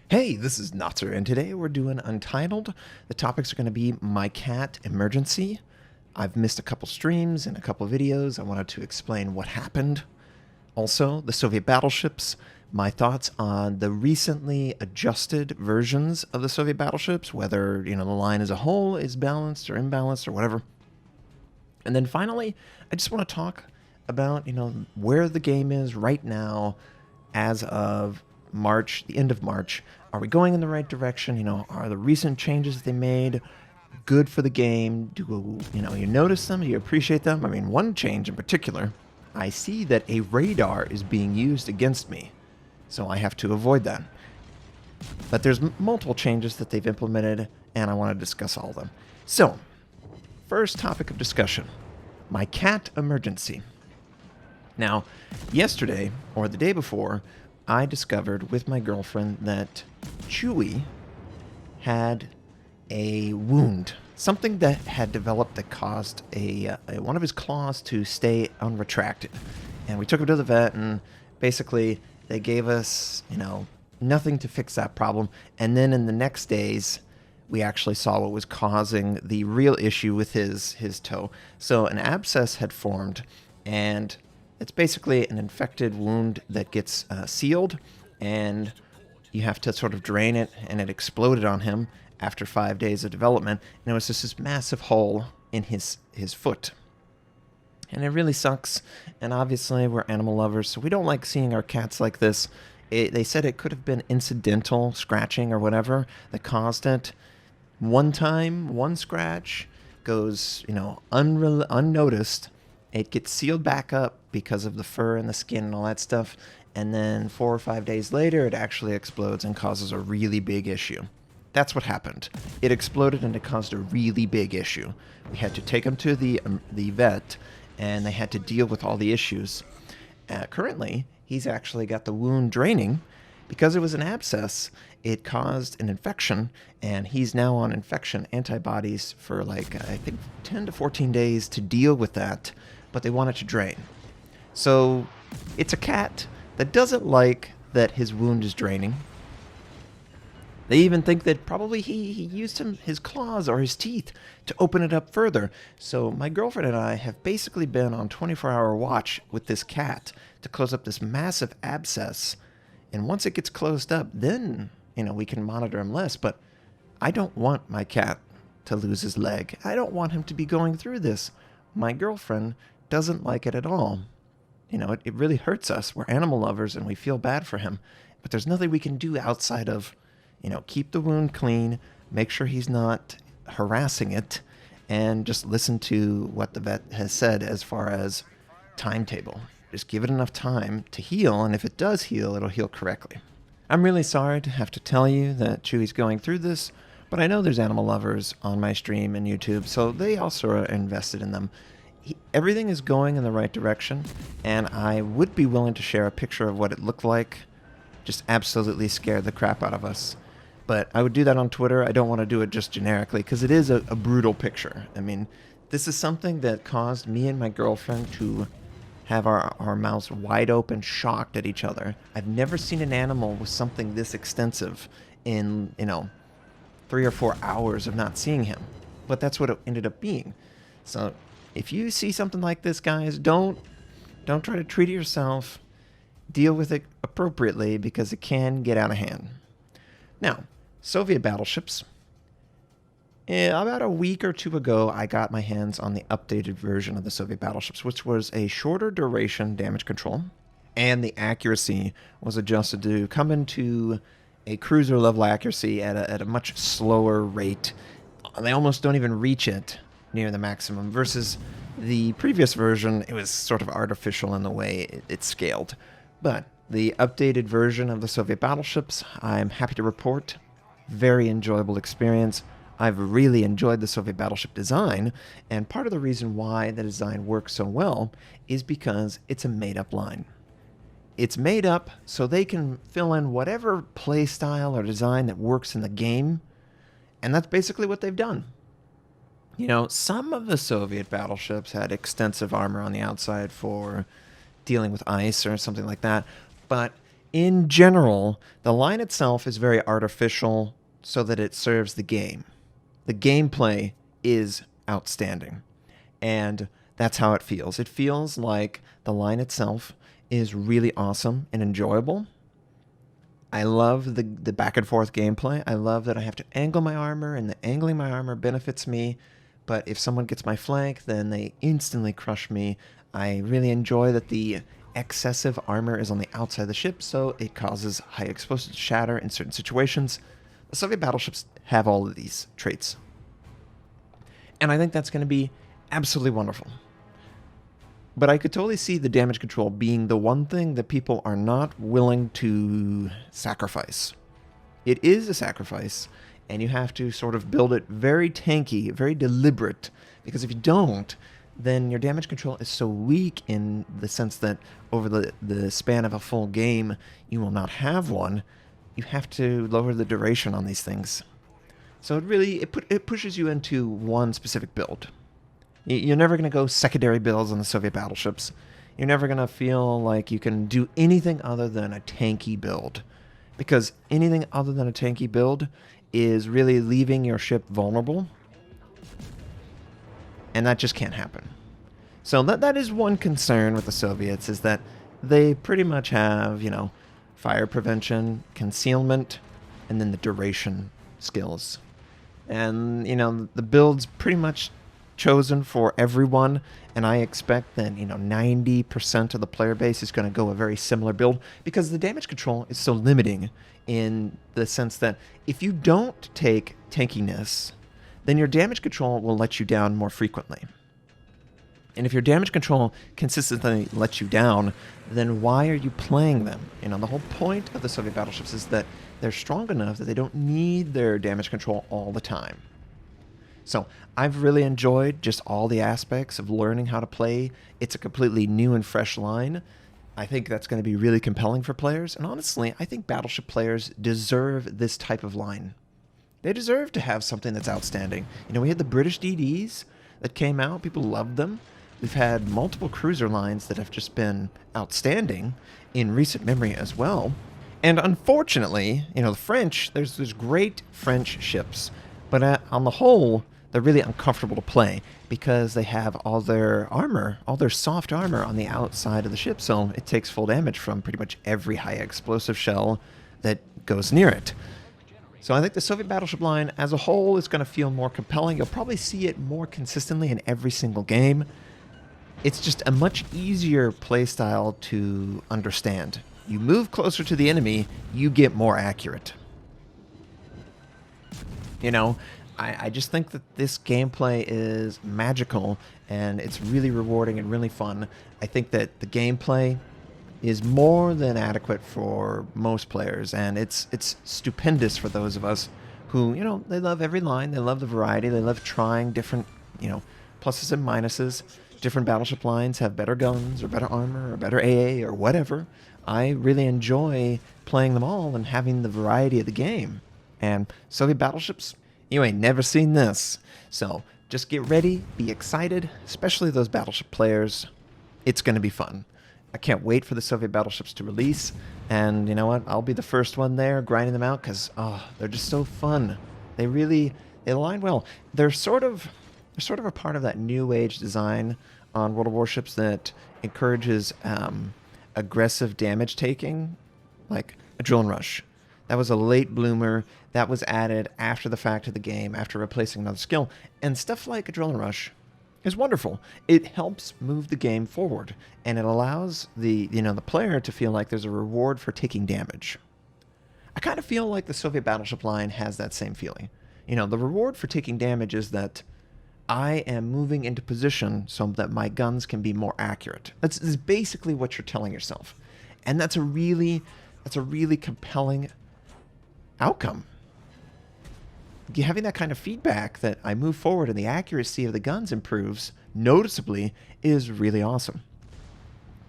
Hey, this is Notser, and today we're doing Untitled. The topics are going to be my cat emergency. I've missed a couple streams and a couple videos. I wanted to explain what happened. Also, the Soviet battleships, my thoughts on the recently adjusted versions of the Soviet battleships, whether, the line as a whole is balanced or imbalanced or whatever. And then finally, I just want to talk about, where the game is right now as of March, the end of March. Are we going in the right direction? Are the recent changes that they made good for the game? Do you notice them? Do you appreciate them? I mean, one change in particular, I see that a radar is being used against me, so I have to avoid that. But there's multiple changes that they've implemented, and I want to discuss all of them. So, first topic of discussion, my cat emergency. Now, yesterday, or the day before, I discovered with my girlfriend that Chewy had a wound, something that had developed that caused one of his claws to stay unretracted. And we took him to the vet, and basically they gave us, nothing to fix that problem. And then in the next days, we actually saw what was causing the real issue with his toe. So an abscess had formed, and it's basically an infected wound that gets sealed, and you have to sort of drain it, and it exploded on him after 5 days of development, and it was just this massive hole in his foot. And it really sucks, and obviously we're animal lovers, so we don't like seeing our cats like this. They said it could have been incidental scratching or whatever that caused it. One time, one scratch goes, unnoticed. It gets sealed back up because of the fur and the skin and all that stuff, and then 4 or 5 days later, it actually explodes and causes a really big issue. That's what happened. It exploded and it caused a really big issue. We had to take him to the vet, and they had to deal with all the issues. Currently, he's actually got the wound draining. Because it was an abscess, it caused an infection, and he's now on infection antibodies for I think 10 to 14 days to deal with that, but they want it to drain. So it's a cat that doesn't like that his wound is draining. They even think that probably he used his claws or his teeth to open it up further. So my girlfriend and I have basically been on 24-hour watch with this cat to close up this massive abscess. And once it gets closed up, then, we can monitor him less. But I don't want my cat to lose his leg. I don't want him to be going through this. My girlfriend doesn't like it at all. It really hurts us. We're animal lovers, and we feel bad for him. But there's nothing we can do outside of, keep the wound clean, make sure he's not harassing it, and just listen to what the vet has said as far as timetable. Just give it enough time to heal, and if it does heal, it'll heal correctly. I'm really sorry to have to tell you that Chewy's going through this, but I know there's animal lovers on my stream and YouTube, so they also are invested in them. Everything is going in the right direction, and I would be willing to share a picture of what it looked like. Just absolutely scared the crap out of us. But I would do that on Twitter. I don't want to do it just generically, because it is a brutal picture. I mean, this is something that caused me and my girlfriend to have our mouths wide open, shocked at each other. I've never seen an animal with something this extensive in, 3 or 4 hours of not seeing him. But that's what it ended up being. So if you see something like this, guys, don't try to treat it yourself. Deal with it appropriately, because it can get out of hand. Now, Soviet battleships. About a week or two ago, I got my hands on the updated version of the Soviet battleships, which was a shorter duration damage control, and the accuracy was adjusted to come into a cruiser level accuracy at a much slower rate. They almost don't even reach it near the maximum, versus the previous version, it was sort of artificial in the way it scaled. But the updated version of the Soviet battleships, I'm happy to report, very enjoyable experience. I've really enjoyed the Soviet battleship design, and part of the reason why the design works so well is because it's a made-up line. It's made up so they can fill in whatever play style or design that works in the game, and that's basically what they've done. Some of the Soviet battleships had extensive armor on the outside for dealing with ice or something like that, but In general, the line itself is very artificial so that it serves the game. The gameplay is outstanding. And that's how it feels. It feels like the line itself is really awesome and enjoyable. I love the back and forth gameplay. I love that I have to angle my armor, and the angling my armor benefits me. But if someone gets my flank, then they instantly crush me. I really enjoy that the excessive armor is on the outside of the ship, so it causes high explosives to shatter in certain situations. The Soviet battleships have all of these traits. And I think that's going to be absolutely wonderful. But I could totally see the damage control being the one thing that people are not willing to sacrifice. It is a sacrifice, and you have to sort of build it very tanky, very deliberate, because if you don't, then your damage control is so weak in the sense that over the span of a full game, you will not have one. You have to lower the duration on these things. So it pushes you into one specific build. You're never going to go secondary builds on the Soviet battleships. You're never going to feel like you can do anything other than a tanky build. Because anything other than a tanky build is really leaving your ship vulnerable. And that just can't happen. So that is one concern with the Soviets, is that they pretty much have, fire prevention, concealment, and then the duration skills. And, the build's pretty much chosen for everyone, and I expect that 90% of the player base is going to go a very similar build, because the damage control is so limiting in the sense that if you don't take tankiness, then your damage control will let you down more frequently. And if your damage control consistently lets you down, then why are you playing them? The whole point of the Soviet battleships is that they're strong enough that they don't need their damage control all the time. So I've really enjoyed just all the aspects of learning how to play. It's a completely new and fresh line. I think that's going to be really compelling for players. And honestly, I think battleship players deserve this type of line. They deserve to have something that's outstanding. We had the British DDs that came out. People loved them. We've had multiple cruiser lines that have just been outstanding in recent memory as well. And unfortunately, the French, there's great French ships. But on the whole, they're really uncomfortable to play because they have all their armor, all their soft armor on the outside of the ship, so it takes full damage from pretty much every high explosive shell that goes near it. So I think the Soviet battleship line as a whole is going to feel more compelling. You'll probably see it more consistently in every single game. It's just a much easier playstyle to understand. You move closer to the enemy, you get more accurate. I just think that this gameplay is magical, and it's really rewarding and really fun. I think that the gameplay is more than adequate for most players, and it's stupendous for those of us who, they love every line, they love the variety, they love trying different, pluses and minuses. Different battleship lines have better guns, or better armor, or better AA, or whatever. I really enjoy playing them all and having the variety of the game. And Soviet battleships, you ain't never seen this. So just get ready, be excited, especially those battleship players. It's going to be fun. I can't wait for the Soviet battleships to release. And you know what? I'll be the first one there grinding them out because, they're just so fun. They align well. They're sort of a part of that new age design on World of Warships that encourages aggressive damage taking, like Adrenaline Rush. That was a late bloomer that was added after the fact of the game, after replacing another skill. And stuff like Adrenaline Rush is wonderful. It helps move the game forward, and it allows the player to feel like there's a reward for taking damage. I kind of feel like the Soviet battleship line has that same feeling. The reward for taking damage is that I am moving into position so that my guns can be more accurate. That's basically what you're telling yourself. And that's a really compelling outcome. Having that kind of feedback that I move forward and the accuracy of the guns improves noticeably is really awesome.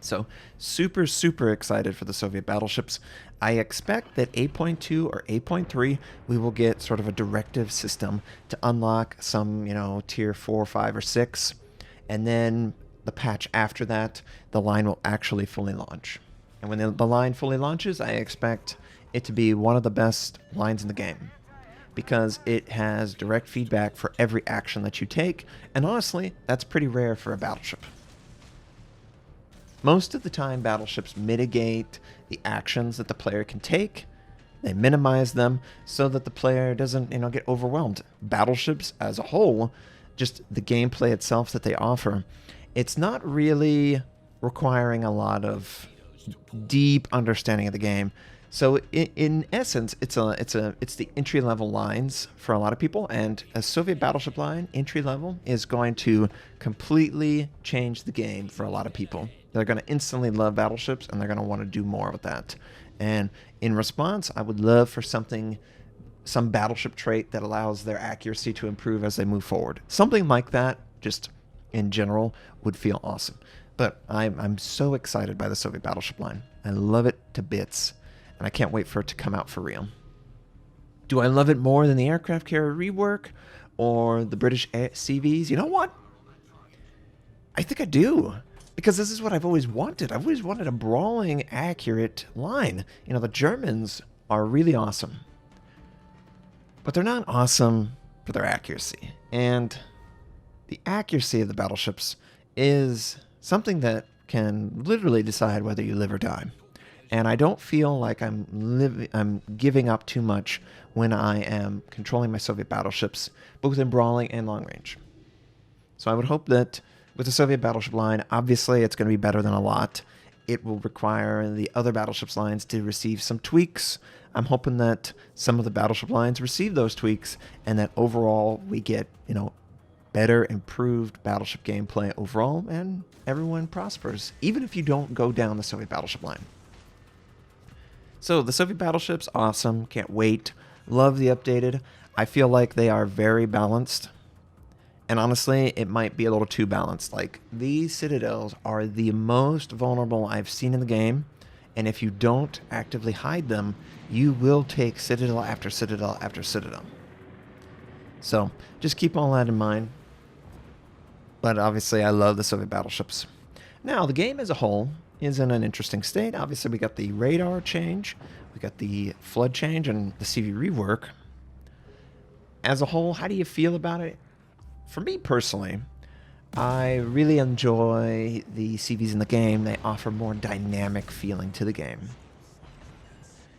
So super, super excited for the Soviet battleships. I expect that 8.2 or 8.3, we will get sort of a directive system to unlock some, tier 4, 5, or 6. And then the patch after that, the line will actually fully launch. And when the line fully launches, I expect it to be one of the best lines in the game, because it has direct feedback for every action that you take, and honestly, that's pretty rare for a battleship. Most of the time, battleships mitigate the actions that the player can take. They minimize them so that the player doesn't, get overwhelmed. Battleships as a whole, just the gameplay itself that they offer, it's not really requiring a lot of deep understanding of the game. So in essence, it's the entry level lines for a lot of people, and a Soviet battleship line entry level is going to completely change the game for a lot of people. They're going to instantly love battleships, and they're going to want to do more with that. And in response, I would love for some battleship trait that allows their accuracy to improve as they move forward. Something like that, just in general, would feel awesome. But I'm so excited by the Soviet battleship line. I love it to bits, and I can't wait for it to come out for real. Do I love it more than the aircraft carrier rework or the British CVs? You know what? I think I do. Because this is what I've always wanted. I've always wanted a brawling, accurate line. The Germans are really awesome. But they're not awesome for their accuracy. And the accuracy of the battleships is something that can literally decide whether you live or die. And I don't feel like I'm giving up too much when I am controlling my Soviet battleships, both in brawling and long range. So I would hope that with the Soviet battleship line, obviously it's going to be better than a lot. It will require the other battleships lines to receive some tweaks. I'm hoping that some of the battleship lines receive those tweaks, and that overall we get, better, improved battleship gameplay overall, and everyone prospers, even if you don't go down the Soviet battleship line. So the Soviet battleships, awesome. Can't wait. Love the updated. I feel like they are very balanced. And honestly, it might be a little too balanced. Like, these citadels are the most vulnerable I've seen in the game. And if you don't actively hide them, you will take citadel after citadel after citadel. So just keep all that in mind. But obviously, I love the Soviet battleships. Now, the game as a whole is in an interesting state. Obviously, we got the radar change, we got the flood change, and the CV rework. As a whole, how do you feel about it? For me personally, I really enjoy the CVs in the game. They offer more dynamic feeling to the game.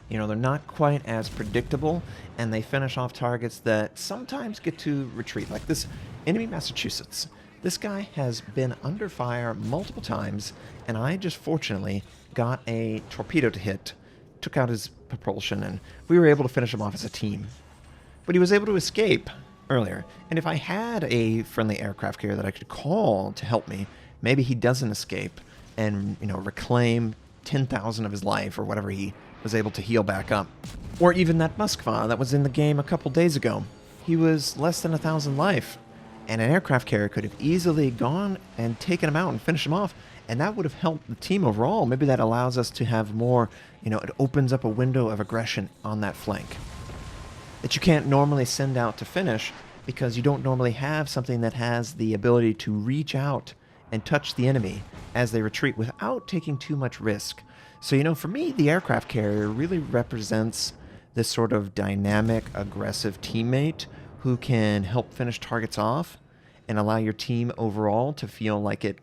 They're not quite as predictable, and they finish off targets that sometimes get to retreat. Like this enemy Massachusetts. This guy has been under fire multiple times, and I just fortunately got a torpedo to hit, took out his propulsion, and we were able to finish him off as a team. But he was able to escape earlier, and if I had a friendly aircraft carrier that I could call to help me, maybe he doesn't escape and reclaim 10,000 of his life or whatever he was able to heal back up. Or even that Moskva that was in the game a couple days ago. He was less than 1,000 life, and an aircraft carrier could have easily gone and taken him out and finished him off, and that would have helped the team overall. Maybe that allows us to have more, it opens up a window of aggression on that flank that you can't normally send out to finish, because you don't normally have something that has the ability to reach out and touch the enemy as they retreat without taking too much risk. So, for me, the aircraft carrier really represents this sort of dynamic, aggressive teammate who can help finish targets off and allow your team overall to feel like it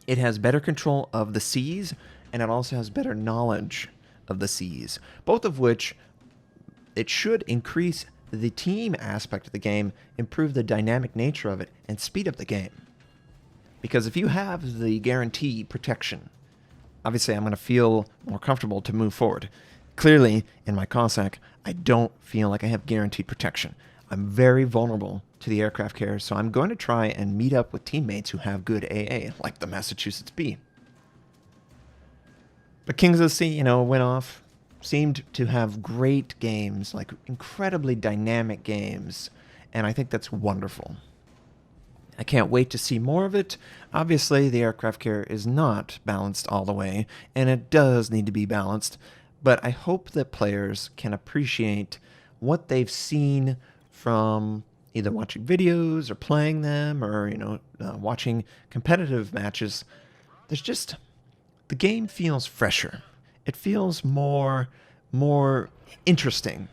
has better control of the seas, and it also has better knowledge of the seas, both of which it should increase the team aspect of the game, improve the dynamic nature of it, and speed up the game. Because if you have the guarantee protection, obviously I'm going to feel more comfortable to move forward. Clearly, in my Cossack, I don't feel like I have guaranteed protection. I'm very vulnerable to the aircraft carrier, so I'm going to try and meet up with teammates who have good AA, like the Massachusetts B. But Kings of the Sea, went off. Seemed to have great games, like incredibly dynamic games, and I think that's wonderful. I can't wait to see more of it. Obviously, the aircraft carrier is not balanced all the way, and it does need to be balanced, but I hope that players can appreciate what they've seen from either watching videos or playing them or, watching competitive matches. The the game feels fresher. It feels more interesting.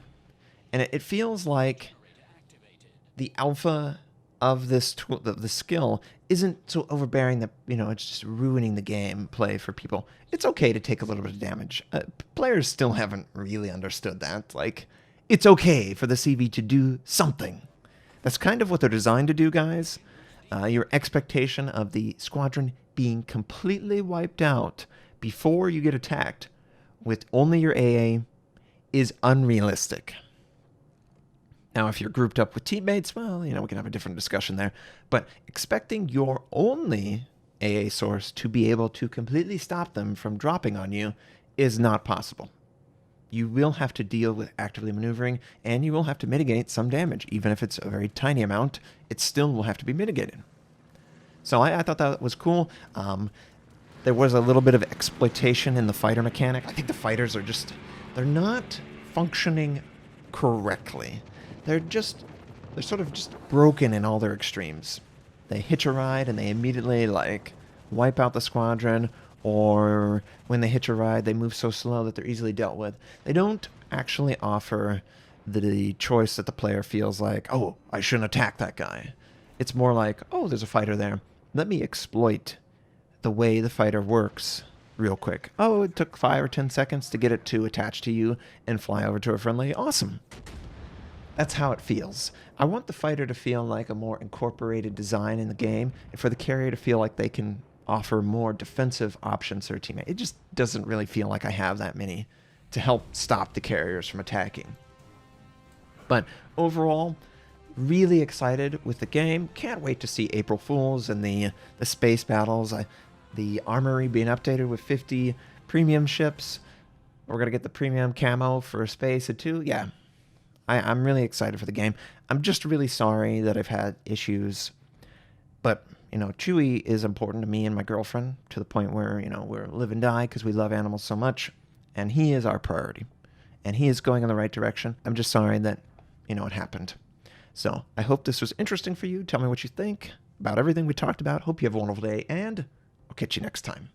And it feels like the alpha of this tool, the skill, isn't so overbearing that, it's just ruining the gameplay for people. It's okay to take a little bit of damage. Players still haven't really understood that. Like, it's okay for the CV to do something. That's kind of what they're designed to do, guys. Your expectation of the squadron being completely wiped out before you get attacked with only your AA is unrealistic. Now, if you're grouped up with teammates, well, we can have a different discussion there. But expecting your only AA source to be able to completely stop them from dropping on you is not possible. You will have to deal with actively maneuvering, and you will have to mitigate some damage. Even if it's a very tiny amount, it still will have to be mitigated. So I thought that was cool. There was a little bit of exploitation in the fighter mechanic. I think the fighters are they're not functioning correctly. They're sort of just broken in all their extremes. They hitch a ride and they immediately wipe out the squadron, or when they hitch a ride, they move so slow that they're easily dealt with. They don't actually offer the choice that the player feels like, oh, I shouldn't attack that guy. It's more like, oh, there's a fighter there. Let me exploit the way the fighter works real quick. Oh, it took 5 or 10 seconds to get it to attach to you and fly over to a friendly. Awesome. That's how it feels. I want the fighter to feel like a more incorporated design in the game, and for the carrier to feel like they can offer more defensive options to their teammate. It just doesn't really feel like I have that many to help stop the carriers from attacking. But overall, really excited with the game. Can't wait to see April Fools and the space battles. The armory being updated with 50 premium ships. We're going to get the premium camo for space too. Yeah. I'm really excited for the game. I'm just really sorry that I've had issues. But, Chewie is important to me and my girlfriend to the point where, we're live and die because we love animals so much. And he is our priority. And he is going in the right direction. I'm just sorry that, it happened. So I hope this was interesting for you. Tell me what you think about everything we talked about. Hope you have a wonderful day, and I'll catch you next time.